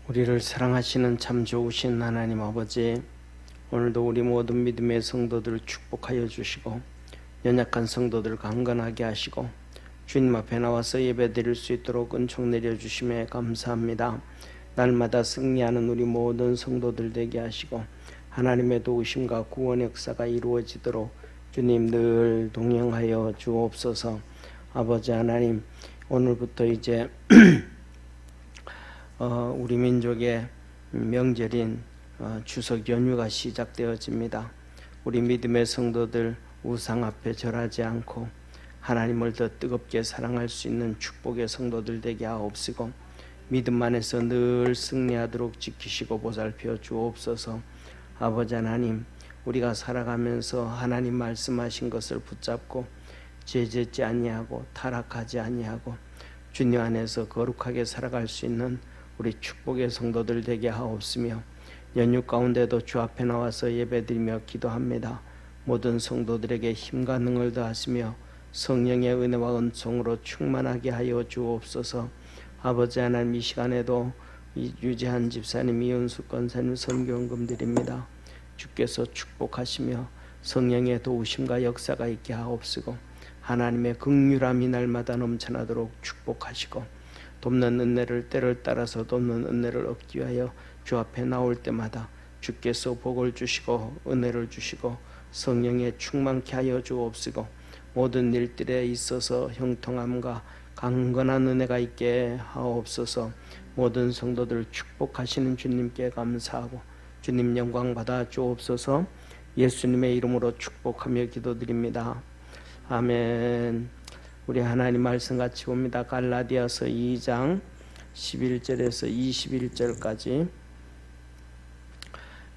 우리를 사랑하시는 참 좋으신 하나님 아버지, 오늘도 우리 모든 믿음의 성도들을 축복하여 주시고 연약한 성도들을 강건하게 하시고 주님 앞에 나와서 예배드릴 수 있도록 은총 내려주심에 감사합니다. 날마다 승리하는 우리 모든 성도들 되게 하시고 하나님의 도우심과 구원의 역사가 이루어지도록 주님 늘 동행하여 주옵소서. 아버지 하나님, 오늘부터 이제 우리 민족의 명절인 추석 연휴가 시작되어집니다. 우리 믿음의 성도들 우상 앞에 절하지 않고 하나님을 더 뜨겁게 사랑할 수 있는 축복의 성도들 되게 하옵시고 믿음 안에서 늘 승리하도록 지키시고 보살펴 주옵소서. 아버지 하나님, 우리가 살아가면서 하나님 말씀하신 것을 붙잡고 죄짓지 아니하고 타락하지 아니하고 주님 안에서 거룩하게 살아갈 수 있는 우리 축복의 성도들 되게 하옵시며 연휴 가운데도 주 앞에 나와서 예배드리며 기도합니다. 모든 성도들에게 힘과 능을 더하시며 성령의 은혜와 은총으로 충만하게 하여 주옵소서. 아버지 하나님, 이 시간에도 유재한 집사님, 이은수 권사님 선교헌금 드립니다. 주께서 축복하시며 성령의 도우심과 역사가 있게 하옵시고 하나님의 긍휼함이 날마다 넘쳐나도록 축복하시고 돕는 은혜를 때를 따라서 돕는 은혜를 얻기 위하여 주 앞에 나올 때마다 주께서 복을 주시고 은혜를 주시고 성령에 충만케 하여 주옵시고 모든 일들에 있어서 형통함과 강건한 은혜가 있게 하옵소서. 모든 성도들 축복하시는 주님께 감사하고 주님 영광 받아 주옵소서. 예수님의 이름으로 축복하며 기도드립니다. 아멘. 우리 하나님 말씀 같이 봅니다. 갈라디아서 2장 11절에서 21절까지.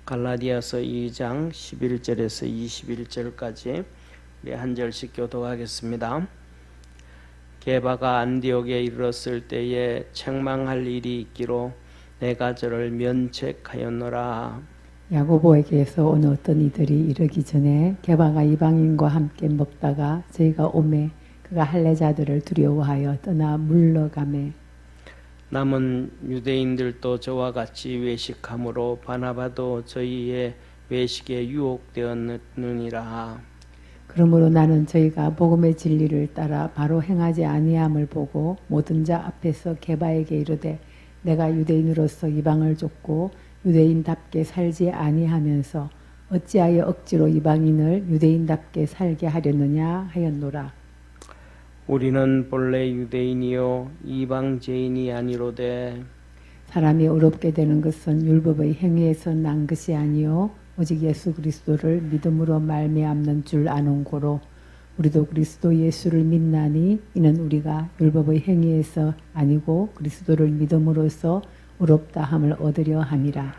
갈라디아서 2장 11절에서 21절까지 우리 한 절씩 교독하겠습니다. 게바가 안디옥에 이르렀을 때에 책망할 일이 있기로 내가 저를 면책하였노라. 야고보에게서 온 어떤 이들이 이르기 전에 게바가 이방인과 함께 먹다가 저희가 오매 그가 할례자들을 두려워하여 떠나 물러가매 남은 유대인들도 저와 같이 외식함으로 바나바도 저희의 외식에 유혹되었느니라. 그러므로 나는 저희가 복음의 진리를 따라 바로 행하지 아니함을 보고 모든 자 앞에서 게바에게 이르되 내가 유대인으로서 이방을 쫓고 유대인답게 살지 아니하면서 어찌하여 억지로 이방인을 유대인답게 살게 하려느냐 하였노라. 우리는 본래 유대인이요 이방제인이 아니로되 사람이 의롭게 되는 것은 율법의 행위에서 난 것이 아니요 오직 예수 그리스도를 믿음으로 말미암는 줄 아는 고로 우리도 그리스도 예수를 믿나니 이는 우리가 율법의 행위에서 아니고 그리스도를 믿음으로써 의롭다함을 얻으려 함이라.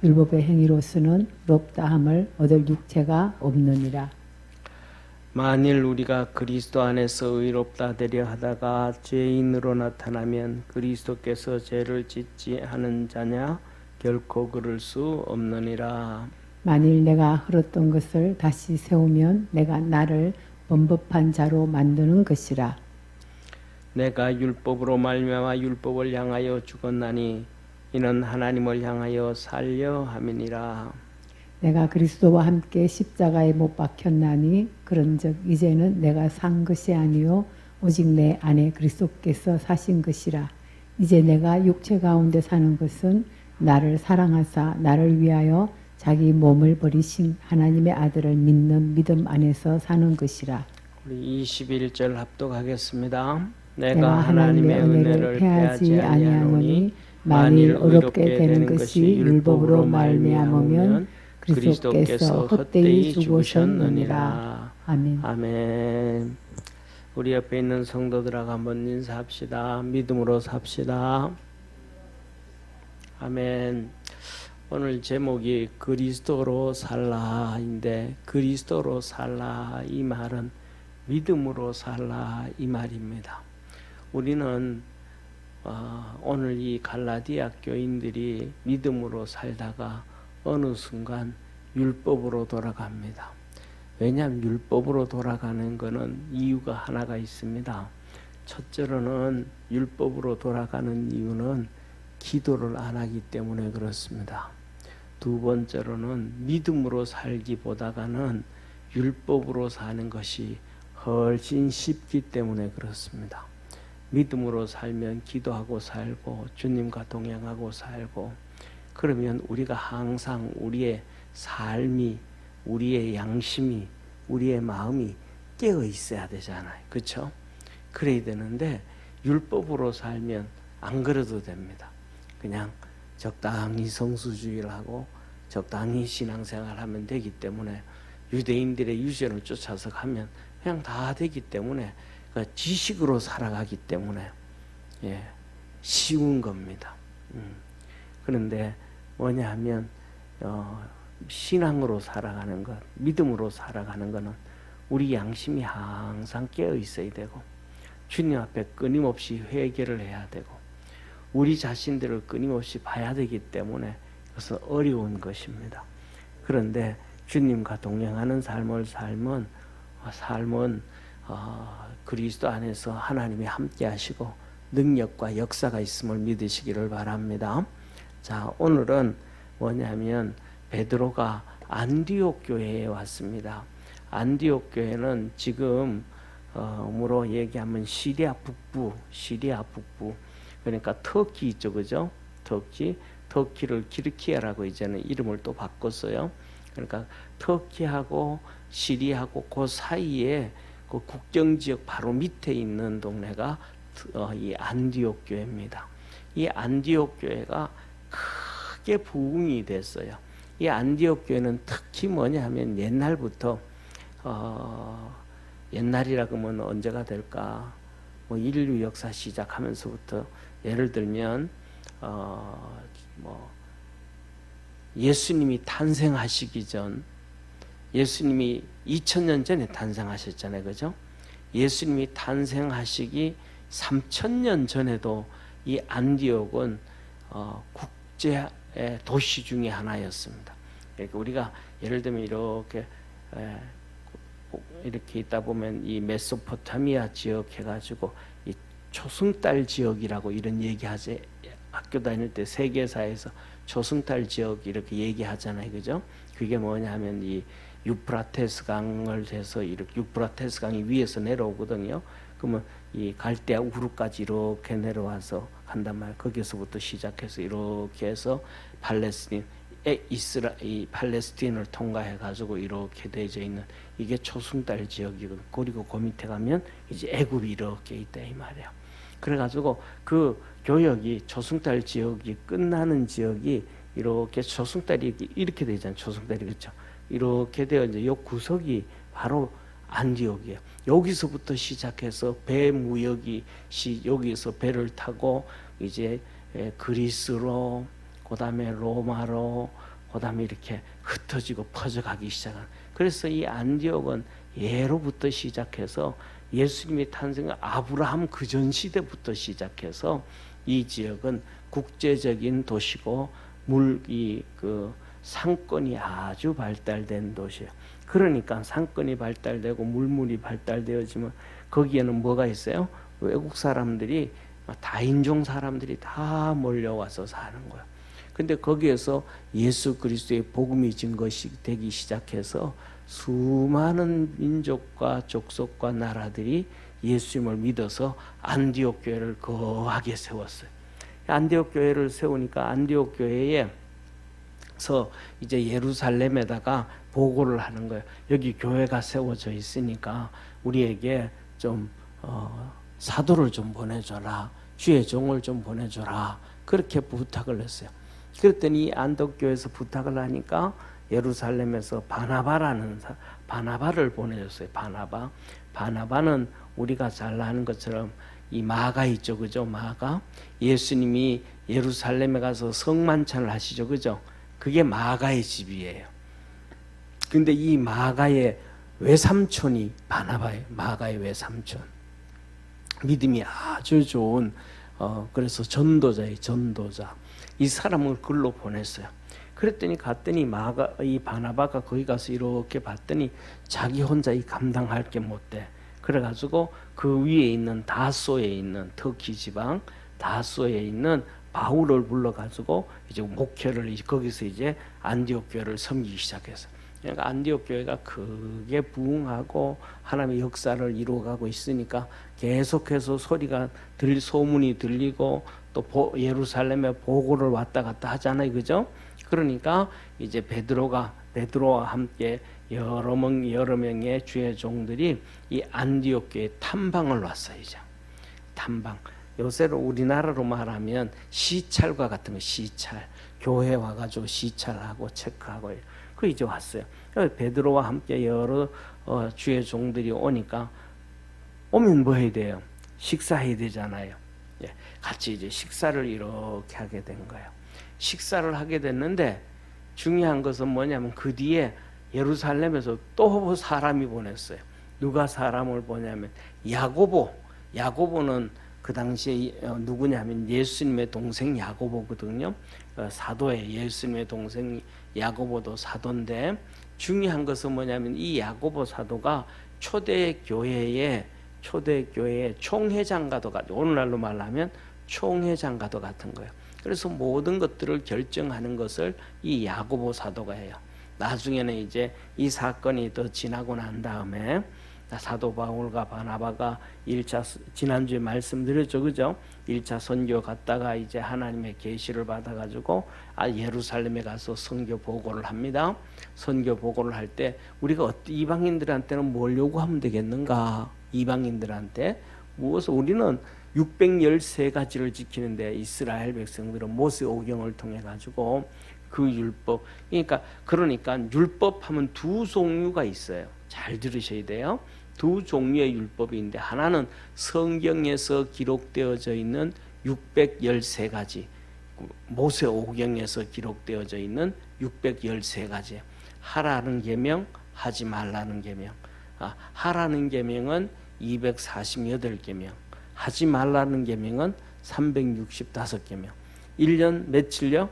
율법의 행위로서는 의롭다함을 얻을 육체가 없느니라. 만일 우리가 그리스도 안에서 의롭다 되려 하다가 죄인으로 나타나면 그리스도께서 죄를 짓지 않은 자냐? 결코 그럴 수 없느니라. 만일 내가 흘렀던 것을 다시 세우면 내가 나를 범법한 자로 만드는 것이라. 내가 율법으로 말미암아 율법을 향하여 죽었나니 이는 하나님을 향하여 살려 함이니라. 내가 그리스도와 함께 십자가에 못 박혔나니 그런즉 이제는 내가 산 것이 아니요 오직 내 안에 그리스도께서 사신 것이라. 이제 내가 육체 가운데 사는 것은 나를 사랑하사 나를 위하여 자기 몸을 버리신 하나님의 아들을 믿는 믿음 안에서 사는 것이라. 우리 21절 합독하겠습니다. 내가 하나님의 은혜를 패하지 아니하노니 만일 어렵게 되는 것이 율법으로 말미암으면 그리스도께서 헛되이 죽으셨느니라. 아멘. 아멘. 우리 옆에 있는 성도들하고 한번 인사합시다. 믿음으로 삽시다. 아멘. 오늘 제목이 그리스도로 살라인데 그리스도로 살라 이 말은 믿음으로 살라 이 말입니다. 우리는 오늘 이 갈라디아 교인들이 믿음으로 살다가 어느 순간 율법으로 돌아갑니다. 왜냐하면 율법으로 돌아가는 것은 이유가 하나가 있습니다. 첫째로는 율법으로 돌아가는 이유는 기도를 안 하기 때문에 그렇습니다. 두 번째로는 믿음으로 살기보다는 율법으로 사는 것이 훨씬 쉽기 때문에 그렇습니다. 믿음으로 살면 기도하고 살고 주님과 동행하고 살고, 그러면 우리가 항상 우리의 삶이, 우리의 양심이, 우리의 마음이 깨어 있어야 되잖아요. 그렇죠? 그래야 되는데 율법으로 살면 안 그래도 됩니다. 그냥 적당히 성수주의를 하고 적당히 신앙생활하면 되기 때문에, 유대인들의 유전을 쫓아서 가면 그냥 다 되기 때문에, 그러니까 지식으로 살아가기 때문에 쉬운 겁니다. 그런데 뭐냐 하면 신앙으로 살아가는 것, 믿음으로 살아가는 것은 우리 양심이 항상 깨어 있어야 되고, 주님 앞에 끊임없이 회개를 해야 되고, 우리 자신들을 끊임없이 봐야 되기 때문에 그것은 어려운 것입니다. 그런데 주님과 동행하는 삶을 살면 그리스도 안에서 하나님이 함께 하시고 능력과 역사가 있음을 믿으시기를 바랍니다. 자, 오늘은 뭐냐면 베드로가 안디옥 교회에 왔습니다. 안디옥 교회는 지금 으로 얘기하면 시리아 북부, 그러니까 터키 있죠, 그죠? 터키를 기르키아라고 이제는 이름을 또 바꿨어요. 그러니까 터키하고 시리아하고 그 사이에 그 국경 지역 바로 밑에 있는 동네가 이 안디옥 교회입니다. 이 안디옥 교회가 크게 부흥이 됐어요. 이 안디옥 교회는 특히 뭐냐 하면 옛날부터 옛날이라 그러면 언제가 될까? 뭐 인류 역사 시작하면서부터 예를 들면 예수님이 탄생하시기 전, 예수님이 2000년 전에 탄생하셨잖아요, 그죠? 예수님이 탄생하시기 3000년 전에도 이 안디옥은 국제 도시 중에 하나였습니다. 그러니까 우리가 예를 들면 이렇게 있다 보면 이 메소포타미아 지역 해가지고 이 초승달 지역이라고 이런 얘기하지, 학교 다닐 때 세계사에서 초승달 지역 이렇게 얘기하잖아요, 그죠? 그게 뭐냐면 이 유프라테스 강을 해서 이렇게 유프라테스 강이 위에서 내려오거든요. 그러면 이 갈대아 우루까지 이렇게 내려와서 간단 말이에요. 거기서부터 시작해서 이렇게 해서 이 팔레스틴을 통과해 가지고 이렇게 되어져 있는 이게 초승달 지역이고, 그리고 그 밑에 가면 이제 애굽이 이렇게 있다 이 말이에요. 그래 가지고 그 교역이 초승달 지역이 끝나는 지역이 이렇게 초승달이 이렇게 되잖아요. 초승달이, 그렇죠? 이렇게 되어 이제 요 구석이 바로 안디옥이에요. 여기서부터 시작해서 배 무역이 여기서 배를 타고 이제 그리스로, 그다음에 로마로, 그다음에 이렇게 흩어지고 퍼져가기 시작한. 그래서 이 안디옥은 예로부터 시작해서 예수님이 탄생한 아브라함 그전 시대부터 시작해서 이 지역은 국제적인 도시고 상권이 아주 발달된 도시예요. 그러니까 상권이 발달되고 물물이 발달되어지면 거기에는 뭐가 있어요? 외국 사람들이, 다인종 사람들이 다 몰려와서 사는 거예요. 근데 거기에서 예수 그리스도의 복음이 증거시 되기 시작해서 수많은 민족과 족속과 나라들이 예수님을 믿어서 안디옥 교회를 거하게 세웠어요. 안디옥 교회를 세우니까 안디옥 교회에서 이제 예루살렘에다가 보고를 하는 거예요. 여기 교회가 세워져 있으니까 우리에게 좀 사도를 좀 보내줘라, 주의 종을 좀 보내줘라, 그렇게 부탁을 했어요. 그랬더니 안디옥 교회에서 부탁을 하니까 예루살렘에서 바나바를 보내줬어요. 바나바는 우리가 잘 아는 것처럼 이 마가 있죠, 그죠? 마가, 예수님이 예루살렘에 가서 성만찬을 하시죠, 그죠? 그게 마가의 집이에요. 근데 이 마가의 외삼촌이 바나바예요. 마가의 외삼촌. 믿음이 아주 좋은 그래서 전도자예요. 전도자. 이 사람을 글로 보냈어요. 그랬더니 갔더니 이 바나바가 거기 가서 이렇게 봤더니 자기 혼자 감당할 게 못 돼. 그래가지고 그 위에 있는 다소에 있는 터키 지방 다소에 있는 바울을 불러가지고 이제 목회를 거기서 이제 안디옥 교회를 섬기기 시작했어. 그러니까 안디옥 교회가 크게 부흥하고 하나님의 역사를 이루어가고 있으니까 계속해서 소문이 들리고 또 예루살렘에 보고를 왔다 갔다 하잖아요, 그죠? 그러니까 이제 베드로와 함께 여러 명의 주의 종들이 이 안디옥 교회에 탐방을 왔어요. 이제 탐방. 요새로 우리나라로 말하면 시찰과 같은 거, 시찰. 교회 와가지고 시찰하고 체크하고 그 이제 왔어요. 베드로와 함께 여러 주의 종들이 오니까 오면 뭐 해야 돼요? 식사해야 되잖아요. 예, 같이 이제 식사를 이렇게 하게 된 거예요. 식사를 하게 됐는데 중요한 것은 뭐냐면 그 뒤에 예루살렘에서 또 사람이 보냈어요. 누가 사람을 보냐면 야고보는 그 당시에 누구냐면 예수님의 동생 야고보거든요. 사도예요. 예수님의 동생 야고보도 사도인데 중요한 것은 뭐냐면 이 야고보 사도가 초대교회의 총회장과도 같은, 오늘날로 말하면 총회장과도 같은 거예요. 그래서 모든 것들을 결정하는 것을 이 야고보 사도가 해요. 나중에는 이제 이 사건이 더 지나고 난 다음에 사도 바울과 바나바가 1차 지난주에 말씀드렸죠, 그죠? 1차 선교 갔다가 이제 하나님의 계시를 받아가지고 예루살렘에 가서 선교 보고를 합니다. 선교 보고를 할 때 우리가 이방인들한테는 뭘 요구하면 되겠는가? 이방인들한테 무엇을 우리는 613가지를 지키는데 이스라엘 백성들은 모세 오경을 통해 가지고 그 율법, 그러니까 율법하면 두 종류가 있어요. 잘 들으셔야 돼요. 두 종류의 율법인데 하나는 성경에서 기록되어져 있는 613가지, 모세 오경에서 기록되어져 있는 613가지. 하라는 계명, 하지 말라는 계명. 하라는 계명은 248계명, 하지 말라는 계명은 365계명. 1년 며칠요?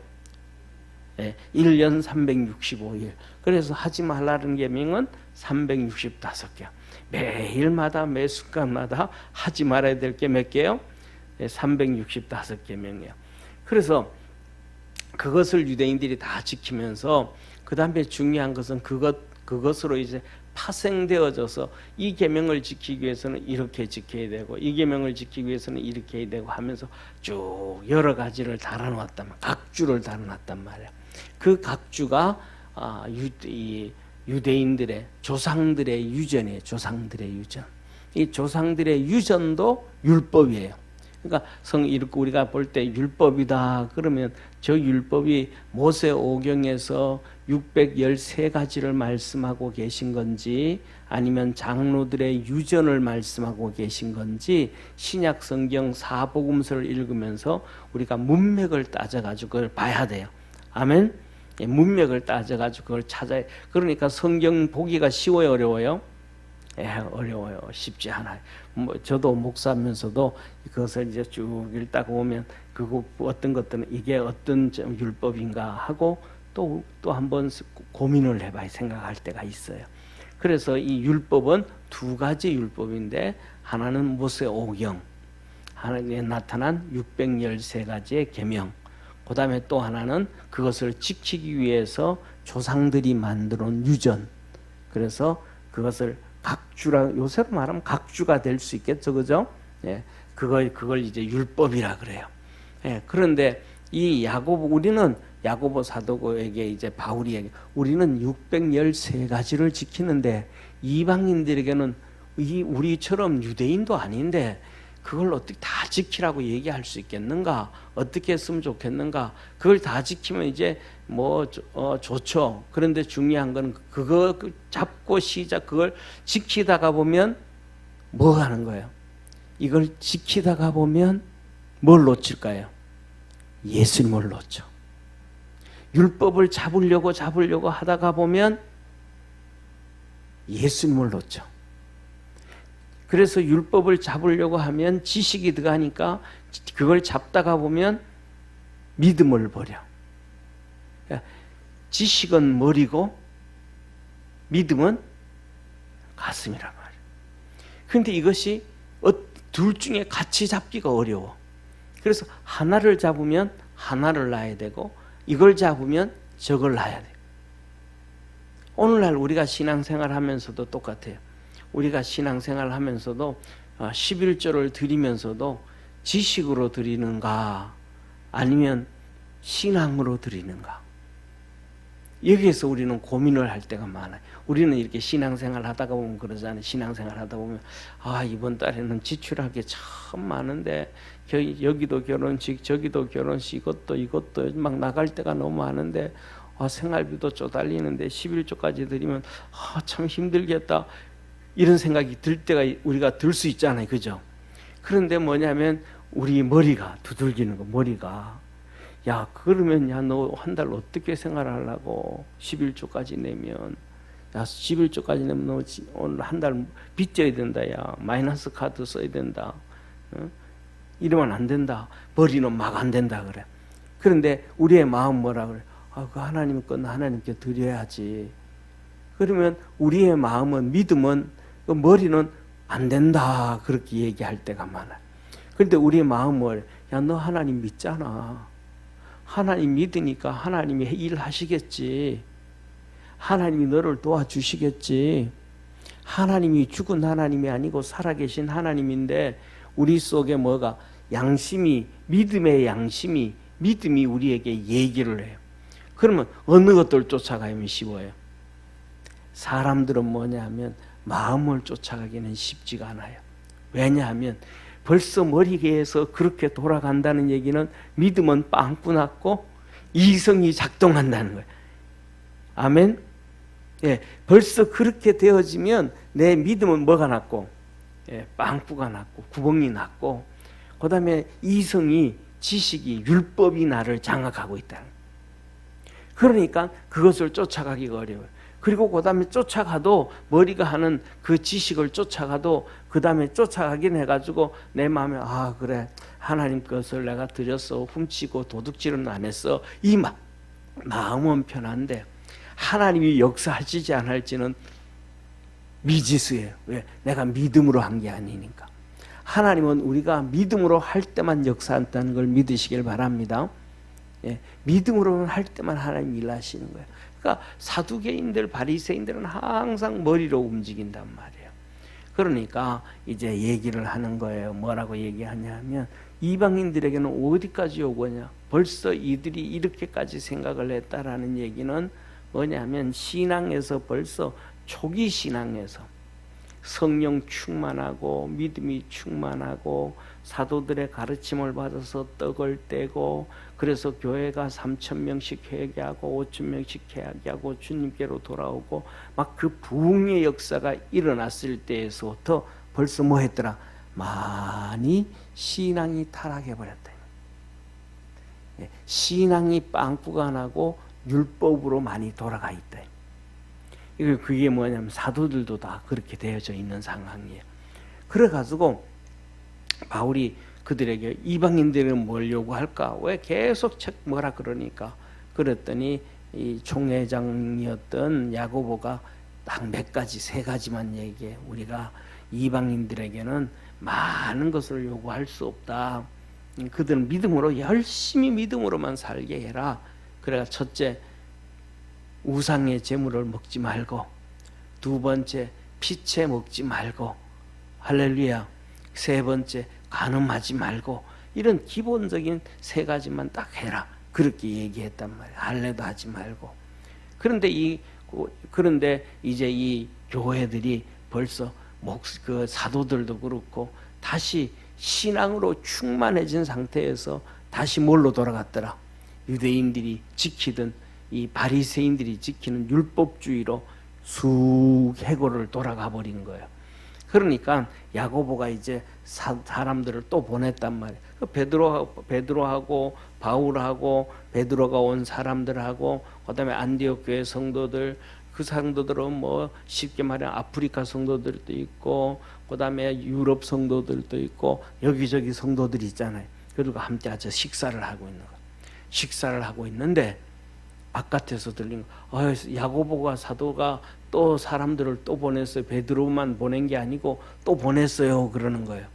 1년 365일. 그래서 하지 말라는 계명은 365개. 매일마다 매 순간마다 하지 말아야 될 게 몇 개요? 365계명이에요. 그래서 그것을 유대인들이 다 지키면서 그 다음에 중요한 것은 그것으로 이제 파생되어져서 이 계명을 지키기 위해서는 이렇게 지켜야 되고 이 계명을 지키기 위해서는 이렇게 해야 되고 하면서 쭉 여러 가지를 달아놓았단 말이에요. 각주를 달아놨단 말이에요. 그 각주가 유대인들의 조상들의 유전이에요. 조상들의 유전. 이 조상들의 유전도 율법이에요. 그러니까 우리가 볼 때 율법이다 그러면 저 율법이 모세 오경에서 613가지를 말씀하고 계신 건지 아니면 장로들의 유전을 말씀하고 계신 건지 신약 성경 사복음서를 읽으면서 우리가 문맥을 따져가지고 그걸 봐야 돼요. 아멘. 문맥을 따져가지고 그걸 찾아야. 그러니까 성경 보기가 쉬워요, 어려워요? 어려워요. 쉽지 않아요. 저도 목사하면서도 그것을 이제 쭉 읽다가 보면 그거 어떤 것들은 이게 어떤 율법인가 하고 또 한번 고민을 해봐야 생각할 때가 있어요. 그래서 이 율법은 두 가지 율법인데 하나는 모세 오경, 하나님에 나타난 613가지의 계명, 그 다음에 또 하나는 그것을 지키기 위해서 조상들이 만들어 놓은 유전. 그래서 그것을 각주라, 요새로 말하면 각주가 될 수 있겠죠, 그죠? 예, 그걸 이제 율법이라 그래요. 예, 그런데 이 우리는 야고보 사도에게 이제 바울이 얘기, 우리는 613가지를 지키는데 이방인들에게는 우리처럼 유대인도 아닌데 그걸 어떻게 다 지키라고 얘기할 수 있겠는가? 어떻게 했으면 좋겠는가? 그걸 다 지키면 이제 좋죠. 그런데 중요한 건 그거 잡고 그걸 지키다가 보면 뭐 하는 거예요? 이걸 지키다가 보면 뭘 놓칠까요? 예수님을 놓죠. 율법을 잡으려고 하다가 보면 예수님을 놓죠. 그래서 율법을 잡으려고 하면 지식이 들어가니까 그걸 잡다가 보면 믿음을 버려. 그러니까 지식은 머리고 믿음은 가슴이란 말이에요. 그런데 이것이 둘 중에 같이 잡기가 어려워. 그래서 하나를 잡으면 하나를 놔야 되고 이걸 잡으면 저걸 놔야 돼요. 오늘날 우리가 신앙생활 하면서도 똑같아요. 우리가 신앙생활 하면서도 11조를 드리면서도 지식으로 드리는가 아니면 신앙으로 드리는가, 여기에서 우리는 고민을 할 때가 많아요. 우리는 이렇게 신앙생활 하다가 보면 그러잖아요. 신앙생활 하다 보면 이번 달에는 지출할 게 참 많은데 여기도 결혼식 저기도 결혼식 이것도 막 나갈 때가 너무 많은데 생활비도 쪼달리는데 11조까지 드리면 참 힘들겠다, 이런 생각이 들 때가 우리가 들 수 있잖아요. 그죠? 그런데 뭐냐면 우리 머리가 두들기는 거, 머리가 그러면 너 한 달 어떻게 생활하려고 11조까지 내면 11조까지 내면 너 오늘 한 달 빚져야 된다. 마이너스 카드 써야 된다. 이러면 안 된다. 머리는 막 안 된다 그래. 그런데 우리의 마음 뭐라 그래? 그 하나님 건 하나님께 드려야지. 그러면 우리의 마음은, 믿음은, 그 머리는 안 된다 그렇게 얘기할 때가 많아요. 그런데 우리의 마음은 너 하나님 믿잖아. 하나님 믿으니까 하나님이 일하시겠지. 하나님이 너를 도와주시겠지. 하나님이 죽은 하나님이 아니고 살아계신 하나님인데 우리 속에 뭐가 양심이, 믿음의 양심이, 믿음이 우리에게 얘기를 해요. 그러면 어느 것들 쫓아가면 쉬워요? 사람들은 뭐냐면 마음을 쫓아가기는 쉽지가 않아요. 왜냐하면 벌써 머리에서 그렇게 돌아간다는 얘기는 믿음은 빵꾸 났고 이성이 작동한다는 거예요. 아멘? 벌써 그렇게 되어지면 내 믿음은 뭐가 났고, 빵꾸가 났고 구멍이 났고, 그 다음에 이성이, 지식이, 율법이 나를 장악하고 있다는 거예요. 그러니까 그것을 쫓아가기가 어려워요. 그리고 그 다음에 쫓아가도, 머리가 하는 그 지식을 쫓아가도 그 다음에 쫓아가긴 해가지고 내 마음에 그래 하나님 것을 내가 드렸어, 훔치고 도둑질은 안 했어, 이 마음은 편한데 하나님이 역사하시지 않을지는 미지수예요. 왜? 내가 믿음으로 한 게 아니니까. 하나님은 우리가 믿음으로 할 때만 역사한다는 걸 믿으시길 바랍니다. 믿음으로 할 때만 하나님 일하시는 거예요. 그러니까 사두개인들, 바리새인들은 항상 머리로 움직인단 말이에요. 그러니까 이제 얘기를 하는 거예요. 뭐라고 얘기하냐면 이방인들에게는 어디까지 오거냐, 벌써 이들이 이렇게까지 생각을 했다라는 얘기는 뭐냐면 신앙에서, 벌써 초기 신앙에서 성령 충만하고 믿음이 충만하고 사도들의 가르침을 받아서 떡을 떼고, 그래서 교회가 3,000명씩 회개하고 5,000명씩 회개하고 주님께로 돌아오고 막 그 부흥의 역사가 일어났을 때에서부터 벌써 뭐 했더라? 많이 신앙이 타락해버렸다. 신앙이 빵꾸가 나고 율법으로 많이 돌아가 있다. 그게 뭐냐면 사도들도 다 그렇게 되어져 있는 상황이에요. 그래가지고 바울이 그들에게 이방인들은 뭘 요구할까? 왜 계속 뭐라 그러니까? 그랬더니 이 총회장이었던 야고보가 딱 몇 가지, 3가지만 얘기해. 우리가 이방인들에게는 많은 것을 요구할 수 없다. 그들은 믿음으로, 열심히 믿음으로만 살게 해라. 그래가 첫째, 우상의 재물을 먹지 말고, 두 번째, 피채 먹지 말고, 할렐루야. 세 번째, 간음하지 말고, 이런 기본적인 3가지만 딱 해라. 그렇게 얘기했단 말이야. 할례도 하지 말고. 그런데 이제 이 교회들이 벌써 그 사도들도 그렇고 다시 신앙으로 충만해진 상태에서 다시 뭘로 돌아갔더라? 유대인들이 지키던, 이 바리새인들이 지키는 율법주의로 해고를 돌아가 버린 거예요. 그러니까 야고보가 이제 사람들을 또 보냈단 말이에요. 베드로하고 바울하고 베드로가 온 사람들하고 그다음에 안디옥 교회 성도들, 그 성도들은 뭐 쉽게 말하면 아프리카 성도들도 있고 그다음에 유럽 성도들도 있고 여기저기 성도들이 있잖아요. 그리고 함께 아주 식사를 하고 있는 거예요. 식사를 하고 있는데 바깥에서 들린 거, 야고보가, 사도가 또 사람들을 또 보냈어요. 베드로만 보낸 게 아니고 또 보냈어요. 그러는 거예요.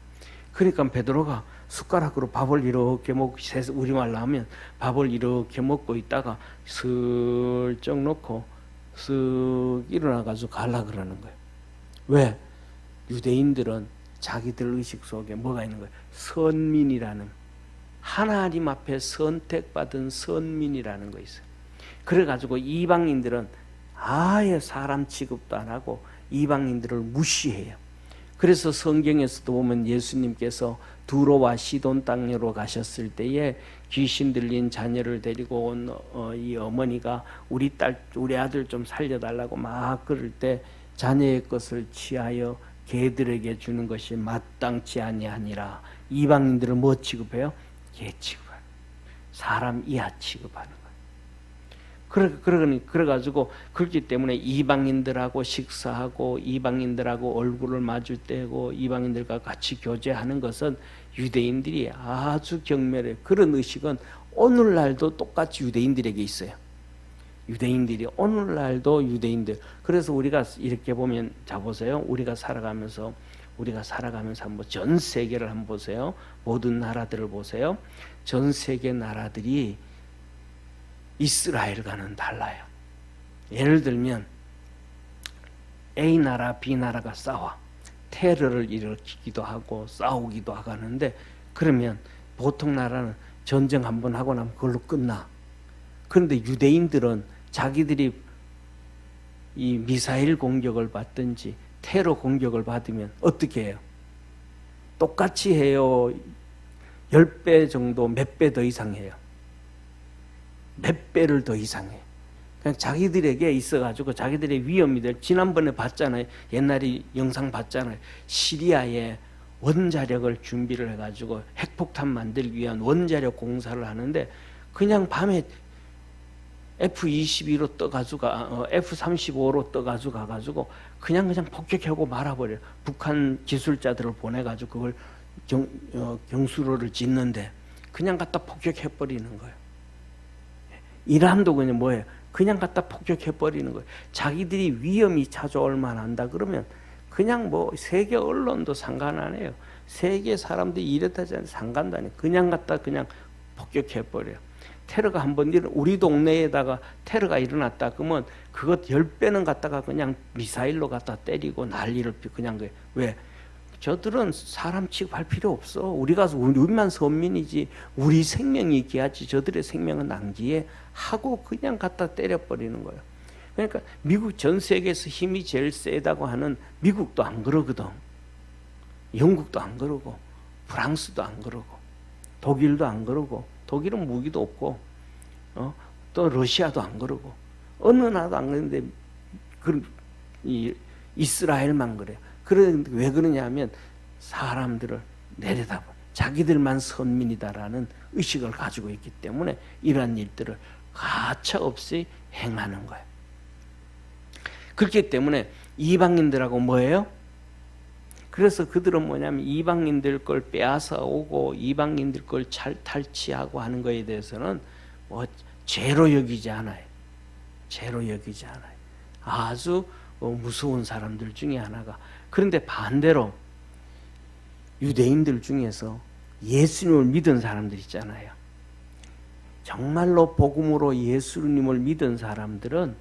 그러니까 베드로가 숟가락으로 밥을 이렇게 먹고, 우리말로 하면 밥을 이렇게 먹고 있다가 슬쩍 놓고 쓱 일어나가지고 가려고 그러는 거예요. 왜? 유대인들은 자기들 의식 속에 뭐가 있는 거예요? 선민이라는, 하나님 앞에 선택받은 선민이라는 거 있어요. 그래가지고 이방인들은 아예 사람 취급도 안 하고 이방인들을 무시해요. 그래서 성경에서도 보면 예수님께서 두로와 시돈 땅으로 가셨을 때에 귀신 들린 자녀를 데리고 온 이 어머니가 우리 아들 좀 살려달라고 막 그럴 때 자녀의 것을 취하여 개들에게 주는 것이 마땅치 아니하니라. 이방인들은 뭐 취급해요? 개 취급해요. 사람 이하 취급하는 거예요. 그래가지고 그렇기 때문에 이방인들하고 식사하고 이방인들하고 얼굴을 마주 떼고 이방인들과 같이 교제하는 것은 유대인들이 아주 경멸해요. 그런 의식은 오늘날도 똑같이 유대인들에게 있어요. 유대인들이 오늘날도 유대인들. 그래서 우리가 이렇게 보면, 자 보세요. 우리가 살아가면서 한번 전 세계를 한번 보세요. 모든 나라들을 보세요. 전 세계 나라들이 이스라엘과는 달라요. 예를 들면 A 나라, B 나라가 싸워. 테러를 일으키기도 하고 싸우기도 하는데, 그러면 보통 나라는 전쟁 한번 하고 나면 그걸로 끝나. 그런데 유대인들은 자기들이 이 미사일 공격을 받든지 테러 공격을 받으면 어떻게 해요? 똑같이 해요? 10배 정도, 몇 배 더 이상 해요? 몇 배를 더 이상 해요. 그냥 자기들에게 있어가지고 자기들의 위험이 될, 지난번에 봤잖아요. 옛날에 영상 봤잖아요. 시리아에 원자력을 준비를 해가지고 핵폭탄 만들기 위한 원자력 공사를 하는데, 그냥 밤에 F-22로 떠가지고 F-35로 떠가지고 가가지고 그냥 폭격하고 말아버려요. 북한 기술자들을 보내가지고 그걸 경수로를 짓는데 그냥 갖다 폭격해버리는 거예요. 이란도 그냥 뭐예요? 그냥 갖다 폭격해버리는 거예요. 자기들이 위험이 찾아올 만한다 그러면 그냥 뭐 세계 언론도 상관 안 해요. 세계 사람들이 이렇다지 않아요. 상관도 안 해요. 그냥 갖다 그냥 폭격해버려요. 테러가 한번 우리 동네에다가 테러가 일어났다 그러면 그것 10배는 갖다가 그냥 미사일로 갖다 때리고 난리를 피고 그냥 그래. 왜? 저들은 사람 취급할 필요 없어. 우리만 선민이지, 우리 생명이 귀하지 저들의 생명은 낭지해 하고 그냥 갖다 때려버리는 거예요. 그러니까 미국 전 세계에서 힘이 제일 세다고 하는 미국도 안 그러거든. 영국도 안 그러고 프랑스도 안 그러고 독일도 안 그러고, 독일은 무기도 없고 또 러시아도 안 그러고 어느 나라도 안 그러는데 이스라엘만 그래요. 그런데 왜 그러냐면 사람들을 내려다봐 자기들만 선민이다라는 의식을 가지고 있기 때문에 이러한 일들을 가차없이 행하는 거예요. 그렇기 때문에 이방인들하고 뭐예요? 그래서 그들은 뭐냐면 이방인들 걸 빼앗아 오고 이방인들 걸 탈취하고 하는 것에 대해서는 뭐 죄로 여기지 않아요. 죄로 여기지 않아요. 아주 무서운 사람들 중에 하나가. 그런데 반대로 유대인들 중에서 예수님을 믿은 사람들 있잖아요. 정말로 복음으로 예수님을 믿은 사람들은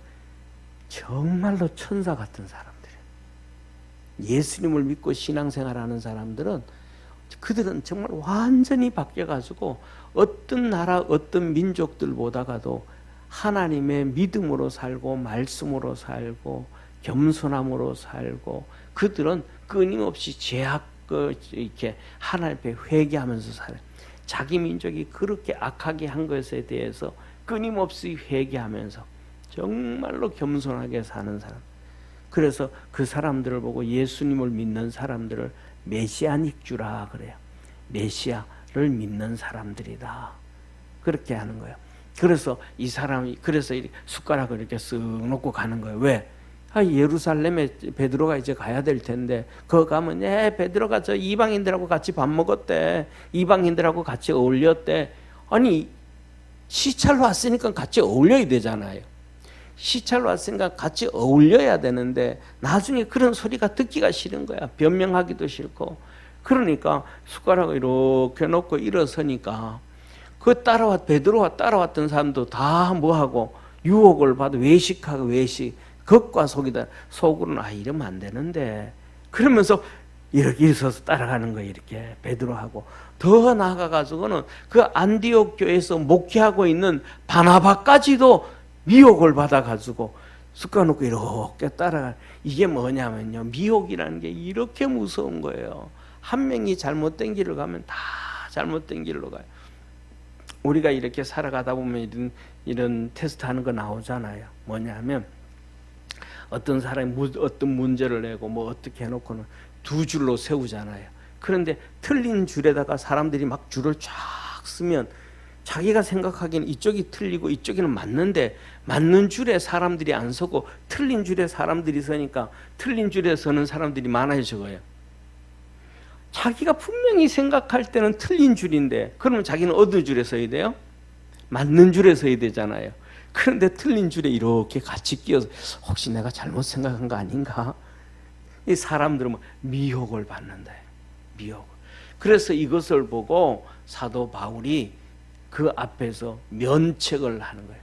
정말로 천사 같은 사람들이에요. 예수님을 믿고 신앙생활하는 사람들은 그들은 정말 완전히 바뀌어가지고 어떤 나라 어떤 민족들보다가도 하나님의 믿음으로 살고 말씀으로 살고 겸손함으로 살고, 그들은 끊임없이 이렇게 하나님 앞에 회개하면서 살아요. 자기 민족이 그렇게 악하게 한 것에 대해서 끊임없이 회개하면서 정말로 겸손하게 사는 사람. 그래서 그 사람들을 보고 예수님을 믿는 사람들을 메시아닉주라 그래요. 메시아를 믿는 사람들이다. 그렇게 하는 거예요. 그래서 이 사람이 숟가락을 이렇게 쓱 놓고 가는 거예요. 왜? 예루살렘에 베드로가 이제 가야 될 텐데 거기 가면 베드로가 저 이방인들하고 같이 밥 먹었대. 이방인들하고 같이 어울렸대. 아니 시찰로 왔으니까 같이 어울려야 되잖아요. 시찰로 왔으니까 같이 어울려야 되는데 나중에 그런 소리가 듣기가 싫은 거야. 변명하기도 싫고 그러니까 숟가락을 이렇게 놓고 일어서니까 베드로와 따라왔던 사람도 다 뭐하고 유혹을 받아 외식하고 외식. 겉과 속이다. 속으로는 이러면 안 되는데. 그러면서 이렇게 일어서서 따라가는 거예요. 이렇게 베드로하고. 더 나아가가지고는 그 안디옥 교회에서 목회하고 있는 바나바까지도 미혹을 받아가지고 숟가락 놓고 이렇게 따라가. 이게 뭐냐면요, 미혹이라는 게 이렇게 무서운 거예요. 한 명이 잘못된 길을 가면 다 잘못된 길로 가요. 우리가 이렇게 살아가다 보면 이런 테스트 하는 거 나오잖아요. 뭐냐면 어떤 사람이 어떤 문제를 내고 뭐 어떻게 해놓고는 두 줄로 세우잖아요. 그런데 틀린 줄에다가 사람들이 막 줄을 쫙 쓰면 자기가 생각하기에는 이쪽이 틀리고 이쪽에는 맞는데, 맞는 줄에 사람들이 안 서고 틀린 줄에 사람들이 서니까 틀린 줄에 서는 사람들이 많아져요. 자기가 분명히 생각할 때는 틀린 줄인데, 그러면 자기는 어느 줄에 서야 돼요? 맞는 줄에 서야 되잖아요. 그런데 틀린 줄에 이렇게 같이 끼어서 혹시 내가 잘못 생각한 거 아닌가? 이 사람들은 미혹을 받는다. 미혹. 그래서 이것을 보고 사도 바울이 그 앞에서 면책을 하는 거예요.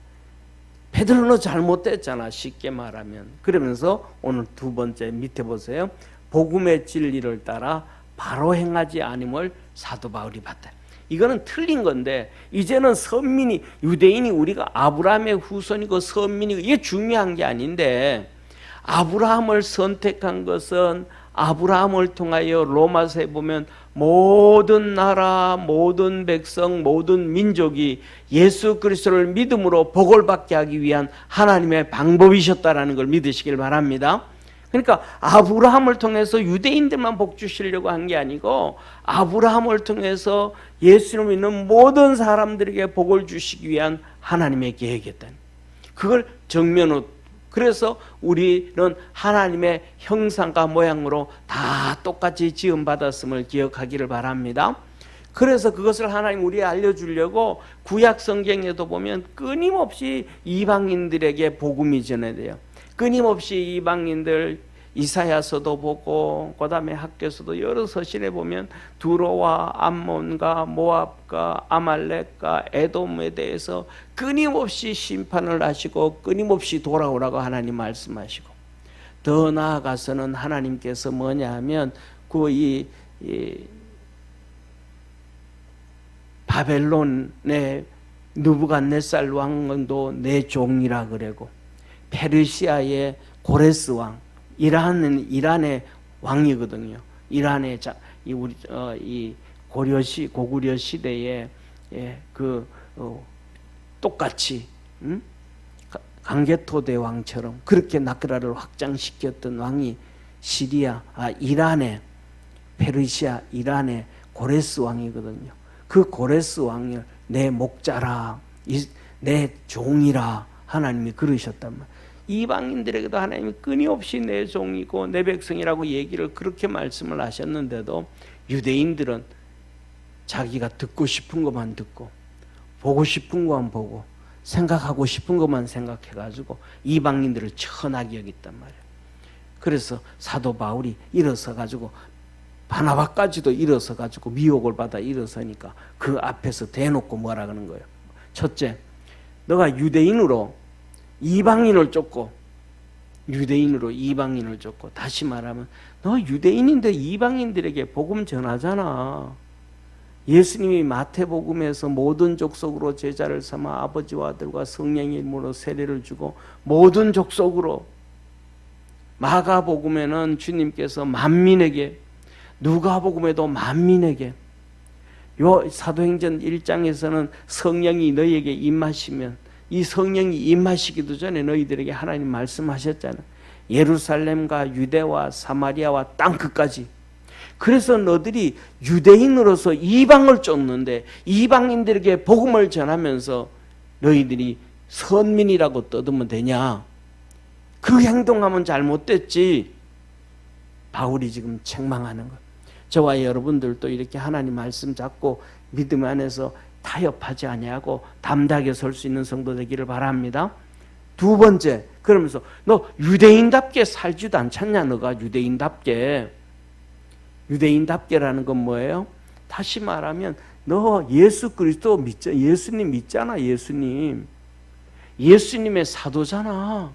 베드로 너 잘못됐잖아, 쉽게 말하면. 그러면서 오늘 두 번째 밑에 보세요. 복음의 진리를 따라 바로 행하지 아님을 사도 바울이 봤다. 이거는 틀린 건데, 이제는 선민이, 유대인이 우리가 아브라함의 후손이고 선민이고 이게 중요한 게 아닌데, 아브라함을 선택한 것은 아브라함을 통하여 로마서에 보면 모든 나라, 모든 백성, 모든 민족이 예수 그리스도를 믿음으로 복을 받게 하기 위한 하나님의 방법이셨다라는 걸 믿으시길 바랍니다. 그러니까 아브라함을 통해서 유대인들만 복 주시려고 한 게 아니고 아브라함을 통해서 예수를 믿는 모든 사람들에게 복을 주시기 위한 하나님의 계획이었다는, 그걸 정면으로. 그래서 우리는 하나님의 형상과 모양으로 다 똑같이 지음받았음을 기억하기를 바랍니다. 그래서 그것을 하나님 우리에 알려주려고 구약 성경에도 보면 끊임없이 이방인들에게 복음이 전해져요. 끊임없이 이방인들, 이사야서도 보고 그 다음에 학교에서도 여러 서신에 보면 두로와 암몬과 모압과 아말렉과 에돔에 대해서 끊임없이 심판을 하시고 끊임없이 돌아오라고 하나님 말씀하시고, 더 나아가서는 하나님께서 뭐냐 하면 이 바벨론의 느부갓네살 왕도 내 종이라 그러고, 페르시아의 고레스 왕, 이란의 왕이거든요. 이란의 이 고구려 시대에 똑같이 강개토대 왕처럼 그렇게 나라를 확장시켰던 왕이 이란의 페르시아, 이란의 고레스 왕이거든요. 그 고레스 왕을 내 목자라, 내 종이라 하나님이 그러셨단 말이에요. 이방인들에게도 하나님이 끊임없이 내 종이고 내 백성이라고 얘기를 그렇게 말씀을 하셨는데도 유대인들은 자기가 듣고 싶은 것만 듣고 보고 싶은 것만 보고 생각하고 싶은 것만 생각해가지고 이방인들을 천하게 여겼단 말이에요. 그래서 사도 바울이 일어서가지고 바나바까지도 일어서가지고 미혹을 받아 일어서니까 그 앞에서 대놓고 뭐라 그러는 거예요. 첫째, 너가 유대인으로 이방인을 쫓고, 유대인으로 이방인을 쫓고, 다시 말하면 너 유대인인데 이방인들에게 복음 전하잖아. 예수님이 마태복음에서 모든 족속으로 제자를 삼아 아버지와 아들과 성령의 이름으로 세례를 주고 모든 족속으로, 마가복음에는 주님께서 만민에게, 누가복음에도 만민에게, 요 사도행전 1장에서는 성령이 너희에게 임하시면, 이 성령이 임하시기도 전에 너희들에게 하나님 말씀하셨잖아. 예루살렘과 유대와 사마리아와 땅끝까지. 그래서 너들이 유대인으로서 이방을 쫓는데 이방인들에게 복음을 전하면서 너희들이 선민이라고 떠들면 되냐? 그 행동하면 잘못됐지. 바울이 지금 책망하는 것. 저와 여러분들도 이렇게 하나님 말씀 잡고 믿음 안에서 타협하지 아니하고 담대하게 설 수 있는 성도 되기를 바랍니다. 두 번째, 그러면서 너 유대인답게 살지도 않잖냐? 너가 유대인답게 유대인답게라는 건 뭐예요? 다시 말하면 너 예수 그리스도 믿잖아. 예수님 믿잖아. 예수님의 사도잖아.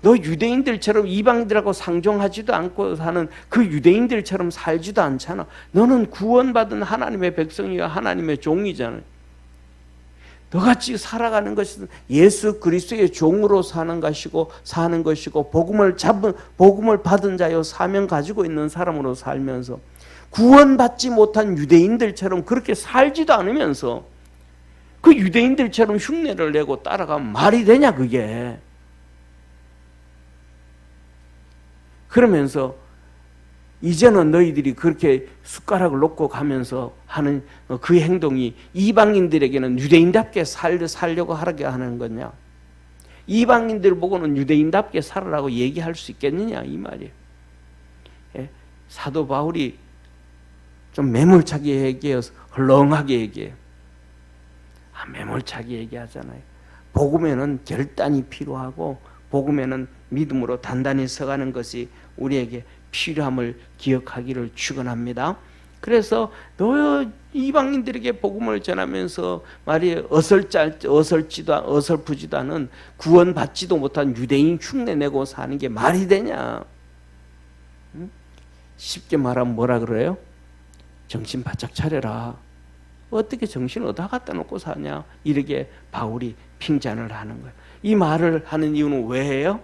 너 유대인들처럼 이방인들하고 상종하지도 않고 사는 그 유대인들처럼 살지도 않잖아. 너는 구원받은 하나님의 백성이야. 하나님의 종이잖아. 너같이 살아가는 것은 예수 그리스도의 종으로 사는 것이고 복음을 받은 자요 사명 가지고 있는 사람으로 살면서 구원받지 못한 유대인들처럼 그렇게 살지도 않으면서 그 유대인들처럼 흉내를 내고 따라가면 말이 되냐 그게. 그러면서 이제는 너희들이 그렇게 숟가락을 놓고 가면서 하는 그 행동이 이방인들에게는 유대인답게 살려고 하게 하는 거냐? 이방인들 보고는 유대인답게 살아라고 얘기할 수 있겠느냐 이 말이에요. 예? 사도 바울이 좀 매몰차게 얘기해서 헐렁하게 얘기해요. 매몰차게 얘기하잖아요. 복음에는 결단이 필요하고 복음에는 믿음으로 단단히 서가는 것이 우리에게 필요함을 기억하기를 축원합니다. 그래서 너 이방인들에게 복음을 전하면서 말이 어설프지도 않은 구원받지도 못한 유대인 흉내내고 사는 게 말이 되냐? 응? 쉽게 말하면 뭐라 그래요? 정신 바짝 차려라. 어떻게 정신을 어디다 갖다 놓고 사냐? 이렇게 바울이 핀잔을 하는 거예요. 이 말을 하는 이유는 왜 해요?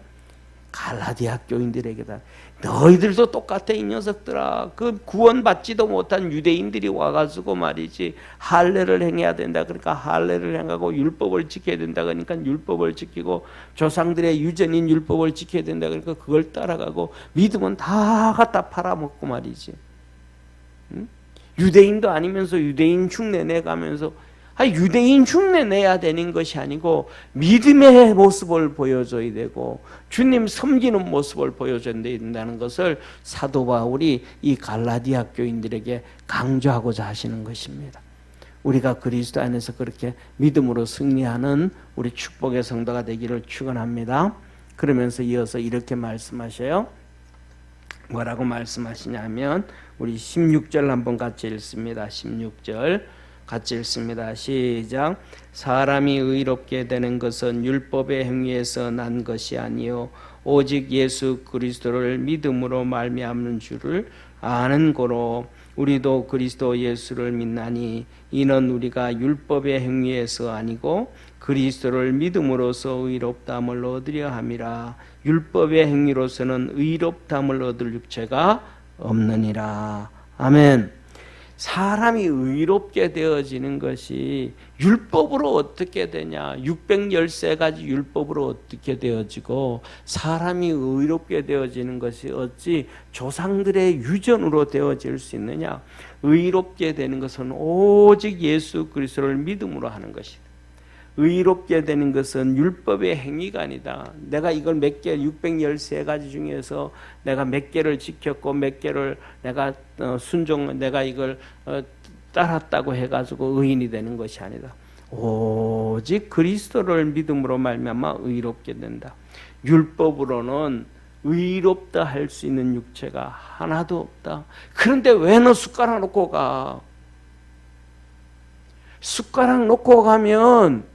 갈라디아 교인들에게다. 너희들도 똑같아 이 녀석들아. 그 구원받지도 못한 유대인들이 와가지고 말이지 할례를 행해야 된다. 그러니까 할례를 행하고 율법을 지켜야 된다. 그러니까 율법을 지키고 조상들의 유전인 율법을 지켜야 된다. 그러니까 그걸 따라가고 믿음은 다 갖다 팔아먹고 말이지. 응? 유대인도 아니면서 유대인 흉내 내가면서 유대인 흉내 내야 되는 것이 아니고 믿음의 모습을 보여줘야 되고 주님 섬기는 모습을 보여줘야 된다는 것을 사도 바울이 이 갈라디아 교인들에게 강조하고자 하시는 것입니다. 우리가 그리스도 안에서 그렇게 믿음으로 승리하는 우리 축복의 성도가 되기를 축원합니다. 그러면서 이어서 이렇게 말씀하셔요. 뭐라고 말씀하시냐면 우리 16절 한번 같이 읽습니다. 16절 같이 읽습니다. 시작. 사람이 의롭게 되는 것은 율법의 행위에서 난 것이 아니요 오직 예수 그리스도를 믿음으로 말미암는 줄을 아는 고로 우리도 그리스도 예수를 믿나니 이는 우리가 율법의 행위에서 아니고 그리스도를 믿음으로써 의롭다함을 얻으려 함이라. 율법의 행위로서는 의롭다함을 얻을 육체가 없느니라. 아멘. 사람이 의롭게 되어지는 것이 율법으로 어떻게 되냐? 613가지 율법으로 어떻게 되어지고 사람이 의롭게 되어지는 것이 어찌 조상들의 유전으로 되어질 수 있느냐? 의롭게 되는 것은 오직 예수 그리스도를 믿음으로 하는 것이다. 의롭게 되는 것은 율법의 행위가 아니다. 내가 이걸 몇 개, 613가지 중에서 내가 몇 개를 지켰고 몇 개를 내가 내가 이걸 따랐다고 해가지고 의인이 되는 것이 아니다. 오직 그리스도를 믿음으로 말미암아 의롭게 된다. 율법으로는 의롭다 할 수 있는 육체가 하나도 없다. 그런데 왜 너 숟가락 놓고 가? 숟가락 놓고 가면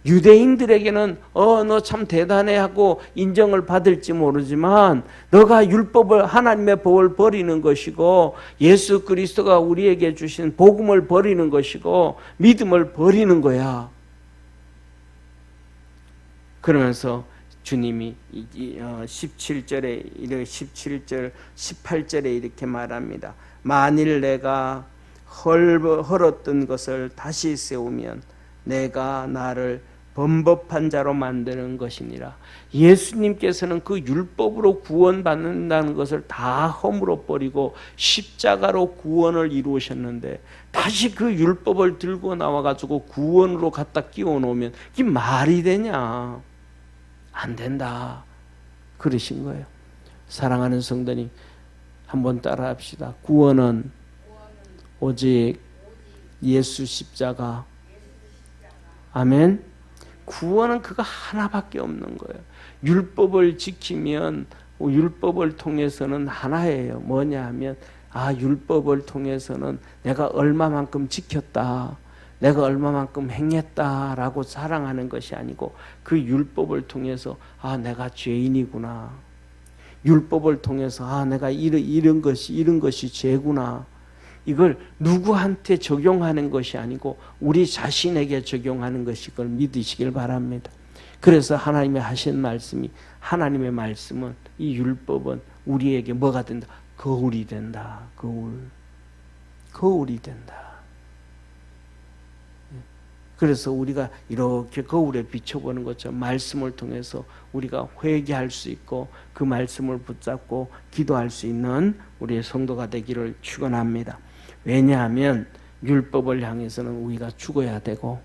유대인들에게는 너 참 대단해 하고 인정을 받을지 모르지만 너가 율법을 하나님의 법을 버리는 것이고 예수 그리스도가 우리에게 주신 복음을 버리는 것이고 믿음을 버리는 거야. 그러면서 주님이 17절, 18절에 이렇게 말합니다. 만일 내가 헐었던 것을 다시 세우면 내가 나를 범법한 자로 만드는 것이니라. 예수님께서는 그 율법으로 구원받는다는 것을 다 허물어 버리고 십자가로 구원을 이루셨는데 다시 그 율법을 들고 나와가지고 구원으로 갖다 끼워 놓으면 이게 말이 되냐? 안 된다. 그러신 거예요. 사랑하는 성도님, 한번 따라 합시다. 구원은 오직 예수 십자가. 아멘. 구원은 그거 하나밖에 없는 거예요. 율법을 지키면 율법을 통해서는 하나예요. 뭐냐 하면 율법을 통해서는 내가 얼마만큼 지켰다, 내가 얼마만큼 행했다라고 자랑하는 것이 아니고 그 율법을 통해서 내가 죄인이구나, 율법을 통해서 내가 이런 것이 죄구나, 이걸 누구한테 적용하는 것이 아니고 우리 자신에게 적용하는 것이 걸 믿으시길 바랍니다. 그래서 하나님의 하신 말씀이, 하나님의 말씀은, 이 율법은 우리에게 뭐가 된다? 거울이 된다. 거울이 된다. 그래서 우리가 이렇게 거울에 비춰보는 것처럼 말씀을 통해서 우리가 회개할 수 있고 그 말씀을 붙잡고 기도할 수 있는 우리의 성도가 되기를 축원합니다. 왜냐하면 율법을 향해서는 우리가 죽어야 되고,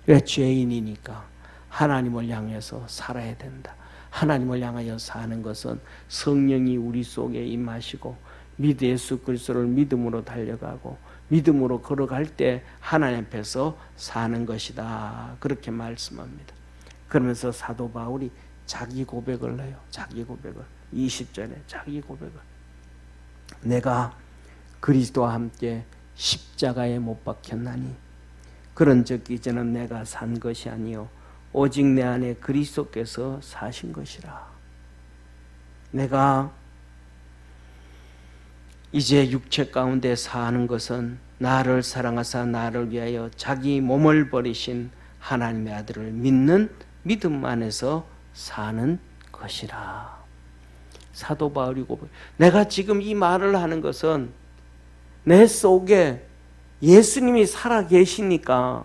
왜? 죄인이니까 하나님을 향해서 살아야 된다. 하나님을 향하여 사는 것은 성령이 우리 속에 임하시고 예수 그리스도를 믿음으로 달려가고 믿음으로 걸어갈 때 하나님 앞에서 사는 것이다. 그렇게 말씀합니다. 그러면서 사도 바울이 자기 고백을 해요. 자기 고백을 20절에 자기 고백을, 내가 그리스도와 함께 십자가에 못 박혔나니 그런즉 이제는 내가 산 것이 아니요 오직 내 안에 그리스도께서 사신 것이라. 내가 이제 육체 가운데 사는 것은 나를 사랑하사 나를 위하여 자기 몸을 버리신 하나님의 아들을 믿는 믿음 안에서 사는 것이라. 사도 바울이 고백, 내가 지금 이 말을 하는 것은 내 속에 예수님이 살아 계시니까,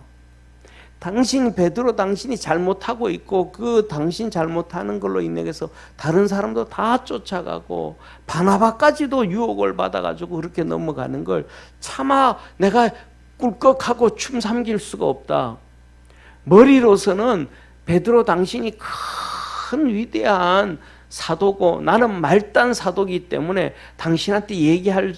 당신 베드로 당신이 잘못하고 있고 그 당신 잘못하는 걸로 인해서 다른 사람도 다 쫓아가고 바나바까지도 유혹을 받아가지고 그렇게 넘어가는 걸 차마 내가 꿀꺽하고 춤 삼길 수가 없다. 머리로서는 베드로 당신이 큰 위대한 사도고 나는 말단 사도이기 때문에 당신한테 얘기할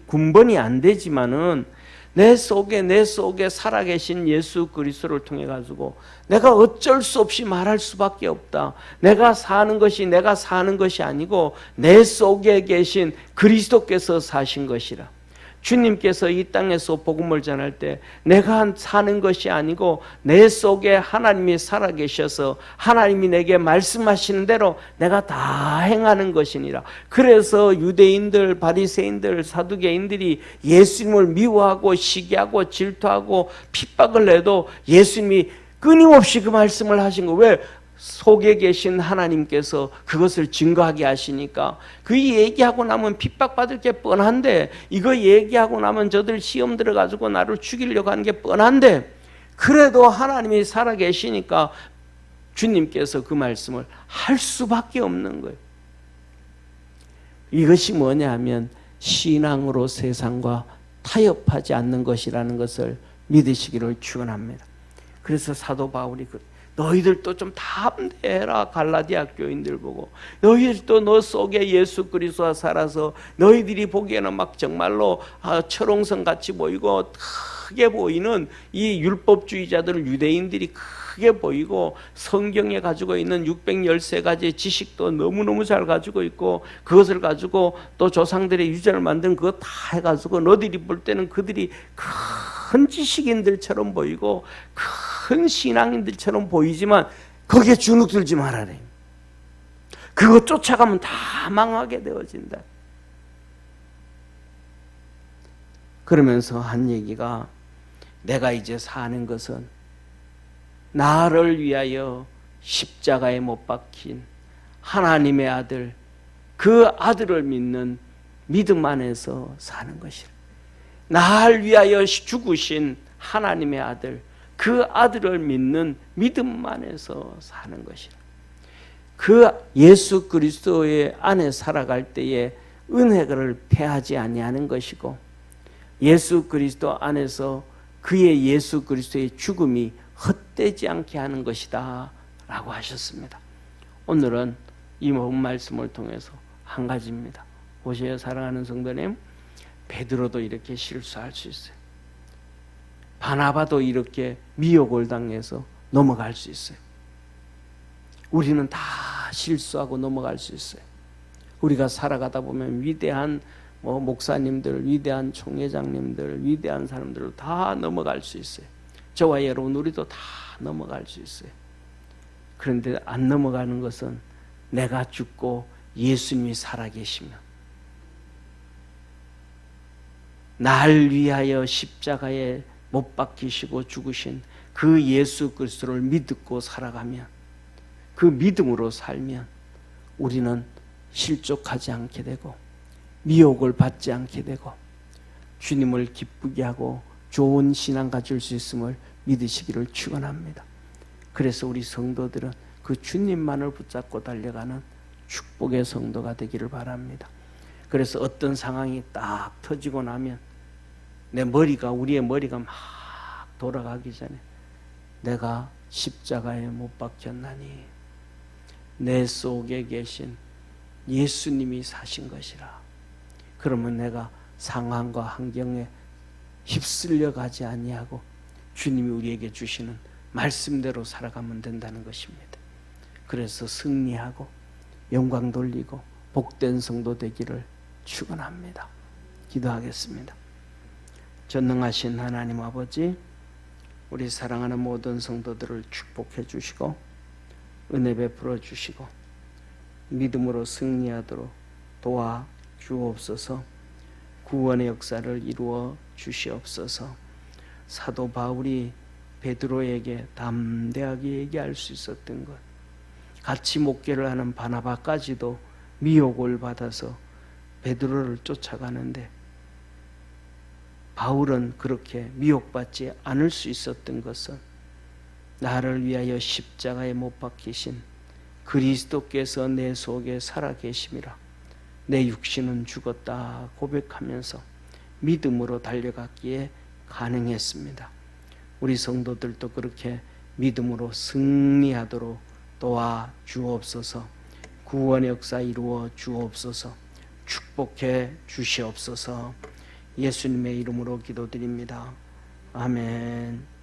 군번이 안 되지만은 내 속에 살아계신 예수 그리스도를 통해 가지고 내가 어쩔 수 없이 말할 수밖에 없다. 내가 사는 것이 아니고 내 속에 계신 그리스도께서 사신 것이라. 주님께서 이 땅에서 복음을 전할 때 내가 사는 것이 아니고 내 속에 하나님이 살아계셔서 하나님이 내게 말씀하시는 대로 내가 다 행하는 것이니라. 그래서 유대인들, 바리새인들, 사두개인들이 예수님을 미워하고 시기하고 질투하고 핍박을 해도 예수님이 끊임없이 그 말씀을 하신 거. 왜? 속에 계신 하나님께서 그것을 증거하게 하시니까. 그 얘기하고 나면 핍박받을 게 뻔한데, 이거 얘기하고 나면 저들 시험 들어가지고 나를 죽이려고 하는 게 뻔한데, 그래도 하나님이 살아계시니까 주님께서 그 말씀을 할 수밖에 없는 거예요. 이것이 뭐냐 하면 신앙으로 세상과 타협하지 않는 것이라는 것을 믿으시기를 축원합니다. 그래서 사도 바울이 너희들도 좀 담대해라. 갈라디아 교인들 보고 너희들도 너 속에 예수 그리스도가 살아서 너희들이 보기에는 막 정말로 철옹성 같이 보이고 크게 보이는 이 율법주의자들 유대인들이 크게 보이고 성경에 가지고 있는 613가지의 지식도 너무너무 잘 가지고 있고 그것을 가지고 또 조상들의 유전을 만든 그거 다 해가지고 너희들이 볼 때는 그들이 큰 지식인들처럼 보이고 큰 신앙인들처럼 보이지만 거기에 주눅들지 말아라. 그거 쫓아가면 다 망하게 되어진다. 그러면서 한 얘기가, 내가 이제 사는 것은 나를 위하여 십자가에 못 박힌 하나님의 아들, 그 아들을 믿는 믿음 안에서 사는 것이라. 나를 위하여 죽으신 하나님의 아들, 그 아들을 믿는 믿음 안에서 사는 것이라. 그 예수 그리스도의 안에 살아갈 때에 은혜를 패하지 아니하는 것이고, 예수 그리스도 안에서 그의 예수 그리스도의 죽음이 헛되지 않게 하는 것이다 라고 하셨습니다. 오늘은 이 말씀을 통해서 한 가지입니다. 보세요, 사랑하는 성도님, 베드로도 이렇게 실수할 수 있어요. 바나바도 이렇게 미혹을 당해서 넘어갈 수 있어요. 우리는 다 실수하고 넘어갈 수 있어요. 우리가 살아가다 보면 위대한 목사님들, 위대한 총회장님들, 위대한 사람들 다 넘어갈 수 있어요. 저와 여러분 우리도 다 넘어갈 수 있어요. 그런데 안 넘어가는 것은 내가 죽고 예수님이 살아계시면, 날 위하여 십자가에 못 박히시고 죽으신 그 예수 그리스도를 믿고 살아가면, 그 믿음으로 살면 우리는 실족하지 않게 되고 미혹을 받지 않게 되고 주님을 기쁘게 하고 좋은 신앙 가질 수 있음을 믿으시기를 축원합니다. 그래서 우리 성도들은 그 주님만을 붙잡고 달려가는 축복의 성도가 되기를 바랍니다. 그래서 어떤 상황이 딱 터지고 나면 우리의 머리가 막 돌아가기 전에 내가 십자가에 못 박혔나니 내 속에 계신 예수님이 사신 것이라. 그러면 내가 상황과 환경에 휩쓸려 가지 아니하고 주님이 우리에게 주시는 말씀대로 살아가면 된다는 것입니다. 그래서 승리하고 영광 돌리고 복된 성도 되기를 축원합니다. 기도하겠습니다. 전능하신 하나님 아버지, 우리 사랑하는 모든 성도들을 축복해 주시고 은혜 베풀어 주시고 믿음으로 승리하도록 도와 주옵소서. 구원의 역사를 이루어 주시옵소서. 사도 바울이 베드로에게 담대하게 얘기할 수 있었던 것, 같이 목회를 하는 바나바까지도 미혹을 받아서 베드로를 쫓아가는데 바울은 그렇게 미혹받지 않을 수 있었던 것은 나를 위하여 십자가에 못 박히신 그리스도께서 내 속에 살아계심이라. 내 육신은 죽었다 고백하면서 믿음으로 달려갔기에 가능했습니다. 우리 성도들도 그렇게 믿음으로 승리하도록 도와 주옵소서. 구원의 역사 이루어 주옵소서. 축복해 주시옵소서. 예수님의 이름으로 기도드립니다. 아멘.